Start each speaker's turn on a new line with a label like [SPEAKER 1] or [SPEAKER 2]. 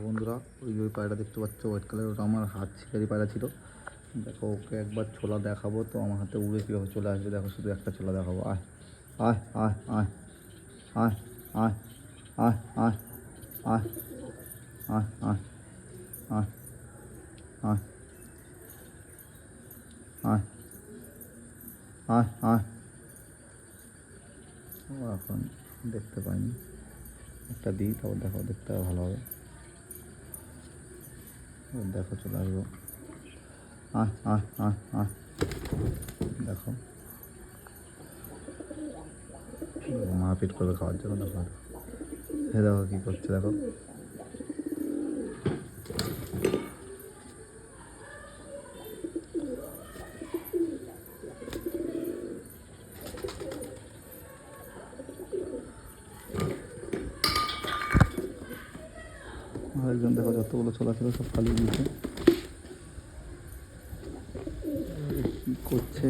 [SPEAKER 1] বন্ধুরা, ওই ওই পায়রা দেখতে পাচ্ছ হোয়াইট কালার, ওটা আমার হাত শিকারি পায়রা ছিল। দেখো ওকে একবার ছোলা দেখাবো তো আমার হাতে উড়ে কীভাবে চলে আসবে। দেখো শুধু একটা ছোলা দেখাবো। আয় আয় আয় আয় আয় আয় আয় আয় আয় আয় আয় আয় আয় আয় আয় আয়। ও এখন দেখতে পাইনি, একটা দিই তারপর দেখো, দেখতে ভালো হবে। দেখো চলে আসবো। আয় আয় আয় আয়। দেখো মারপিট করবে খাওয়ার জন্য। দেখো দেখো কী করছে, দেখো আরেকজন দেখো যতগুলো ছোলা ছিল সব খালি দিয়েছে। কী করছে।